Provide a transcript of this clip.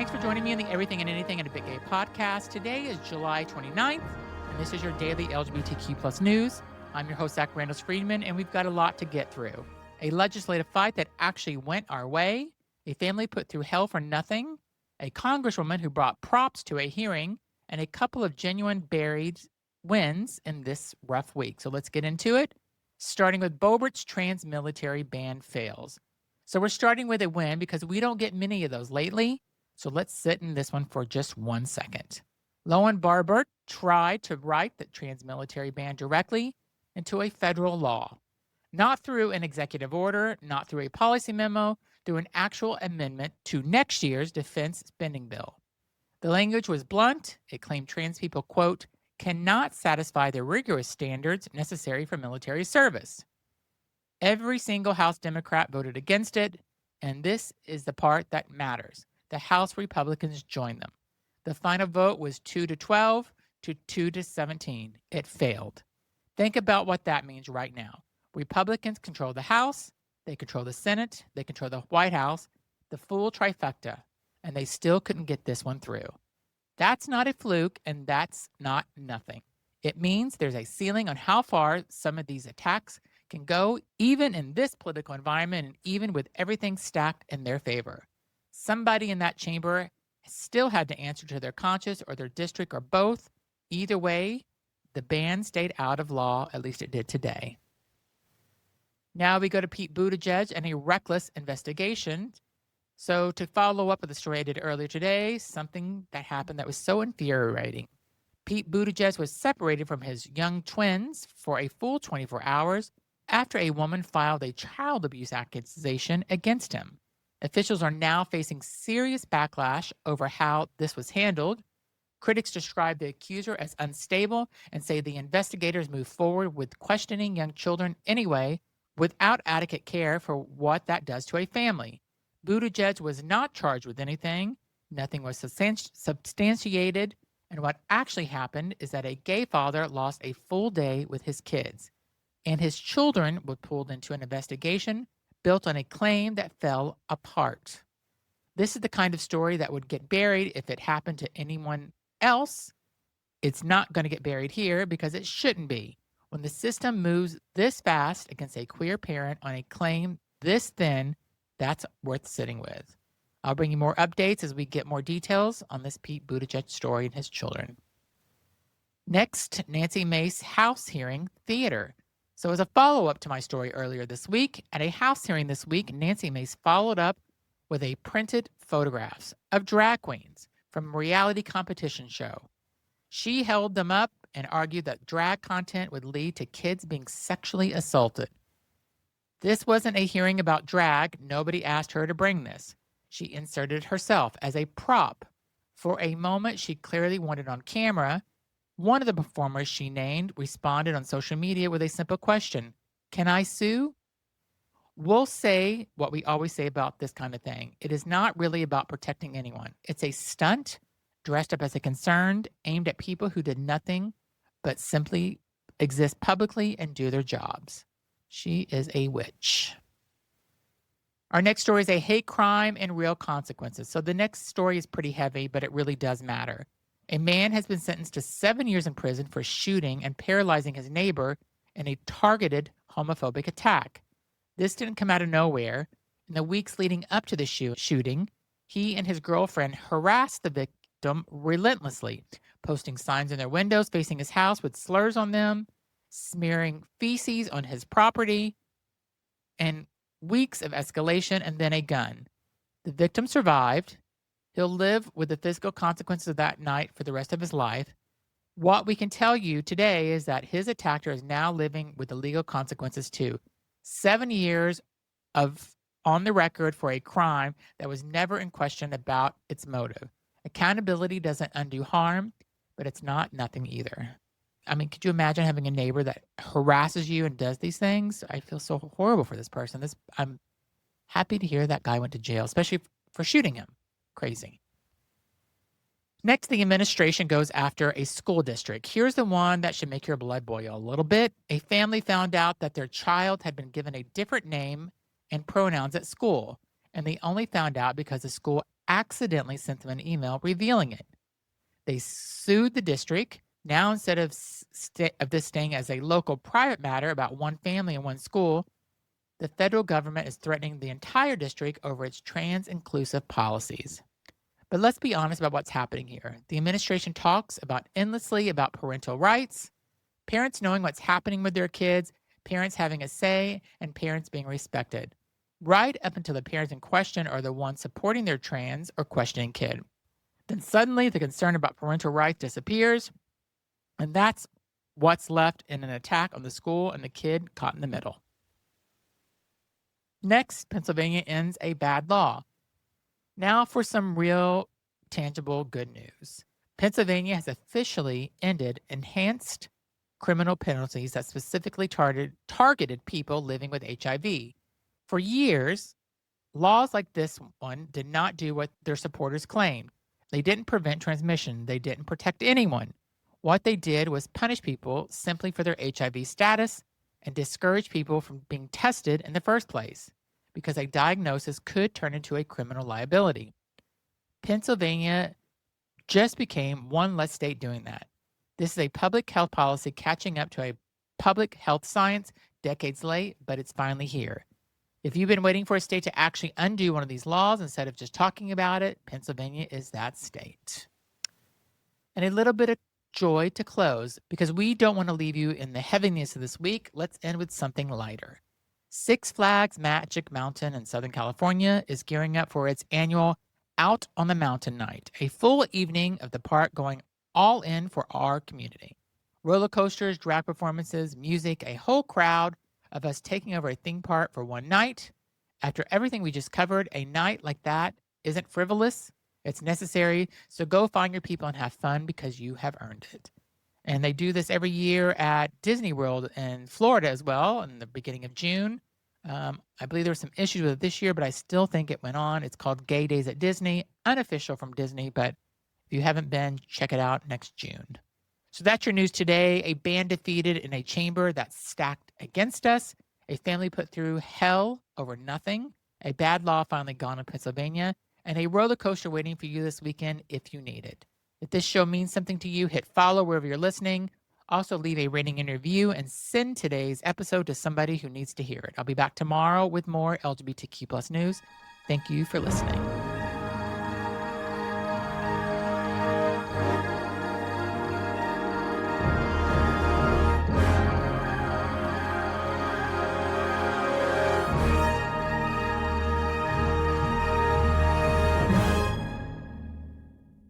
Thanks for joining me on the Everything and Anything and a Big Gay podcast. Today is July 29th, and this is your daily LGBTQ plus news. I'm your host, Zach Randles-Friedman, and we've got a lot to get through. A legislative fight that actually went our way, a family put through hell for nothing, a congresswoman who brought props to a hearing, and a couple of genuine buried wins in this rough week. So let's get into it, starting with Boebert's trans military ban fails. So we're starting with a win because we don't get many of those lately. So let's sit in this one for just 1 second. Lauren Boebert tried to write the trans military ban directly into a federal law, not through an executive order, not through a policy memo, through an actual amendment to next year's defense spending bill. The language was blunt. It claimed trans people, quote, cannot satisfy the rigorous standards necessary for military service. Every single House Democrat voted against it, and this is the part that matters. The House Republicans joined them. The final vote was 2-12 to 2-17. It failed. Think about what that means right now. Republicans control the House, they control the Senate, they control the White House, the full trifecta, and they still couldn't get this one through. That's not a fluke, and that's not nothing. It means there's a ceiling on how far some of these attacks can go, even in this political environment and even with everything stacked in their favor. Somebody in that chamber still had to answer to their conscience or their district or both. Either way, the ban stayed out of law, at least it did today. Now we go to Pete Buttigieg and a reckless investigation. So to follow up with the story I did earlier today, something that happened that was so infuriating. Pete Buttigieg was separated from his young twins for a full 24 hours after a woman filed a child abuse accusation against him. Officials are now facing serious backlash over how this was handled. Critics describe the accuser as unstable and say the investigators move forward with questioning young children anyway, without adequate care for what that does to a family. Buttigieg was not charged with anything. Nothing was substantiated. And what actually happened is that a gay father lost a full day with his kids, and his children were pulled into an investigation built on a claim that fell apart. This is the kind of story that would get buried if it happened to anyone else. It's not going to get buried here because it shouldn't be. When the system moves this fast against a queer parent on a claim this thin, that's worth sitting with. I'll bring you more updates as we get more details on this Pete Buttigieg story and his children. Next, Nancy Mace House hearing theater. So as a follow-up to my story earlier this week, at a House hearing this week, Nancy Mace followed up with a printed photographs of drag queens from a reality competition show. She held them up and argued that drag content would lead to kids being sexually assaulted. This wasn't a hearing about drag. Nobody asked her to bring this. She inserted herself as a prop. For a moment, she clearly wanted on camera. One of the performers she named responded on social media with a simple question: can I sue? We'll say what we always say about this kind of thing. It is not really about protecting anyone. It's a stunt dressed up as a concern aimed at people who did nothing but simply exist publicly and do their jobs. She is a witch. Our next story is a hate crime and real consequences. So the next story is pretty heavy, but it really does matter. A man has been sentenced to 7 years in prison for shooting and paralyzing his neighbor in a targeted homophobic attack. This didn't come out of nowhere. In the weeks leading up to the shooting, he and his girlfriend harassed the victim relentlessly, posting signs in their windows facing his house with slurs on them, smearing feces on his property, and weeks of escalation and then a gun. The victim survived. He'll live with the physical consequences of that night for the rest of his life. What we can tell you today is that his attacker is now living with the legal consequences too. 7 years of on the record for a crime that was never in question about its motive. Accountability doesn't undo harm, but it's not nothing either. I mean, could you imagine having a neighbor that harasses you and does these things? I feel so horrible for this person. I'm happy to hear that guy went to jail, especially for shooting him. Crazy. Next, the administration goes after a school district. Here's the one that should make your blood boil a little bit. A family found out that their child had been given a different name and pronouns at school, and they only found out because the school accidentally sent them an email revealing it. They sued the district. Now, instead of this staying as a local private matter about one family and one school, the federal government is threatening the entire district over its trans-inclusive policies. But let's be honest about what's happening here. The administration talks endlessly about parental rights, parents knowing what's happening with their kids, parents having a say, and parents being respected, right up until the parents in question are the ones supporting their trans or questioning kid. Then suddenly the concern about parental rights disappears, and that's what's left in an attack on the school and the kid caught in the middle. Next, Pennsylvania ends a bad law. Now for some real, tangible good news. Pennsylvania has officially ended enhanced criminal penalties that specifically targeted people living with HIV. For years, laws like this one did not do what their supporters claimed. They didn't prevent transmission. They didn't protect anyone. What they did was punish people simply for their HIV status and discourage people from being tested in the first place, because a diagnosis could turn into a criminal liability. Pennsylvania just became one less state doing that. This is a public health policy catching up to a public health science decades late, but it's finally here. If you've been waiting for a state to actually undo one of these laws instead of just talking about it, Pennsylvania is that state. And a little bit of joy to close, because we don't want to leave you in the heaviness of this week. Let's end with something lighter. Six Flags Magic Mountain in Southern California is gearing up for its annual Out on the Mountain night, a full evening of the park going all in for our community. Roller coasters, drag performances, music, a whole crowd of us taking over a theme park for one night. After everything we just covered, a night like that isn't frivolous. It's necessary. So go find your people and have fun, because you have earned it. And they do this every year at Disney World in Florida as well in the beginning of June. I believe there were some issues with it this year, but I still think it went on. It's called Gay Days at Disney, unofficial from Disney, but if you haven't been, check it out next June. So that's your news today. A band defeated in a chamber that's stacked against us. A family put through hell over nothing. A bad law finally gone in Pennsylvania. And a roller coaster waiting for you this weekend if you need it. If this show means something to you, hit follow wherever you're listening. Also, leave a rating and review and send today's episode to somebody who needs to hear it. I'll be back tomorrow with more LGBTQ+ news. Thank you for listening.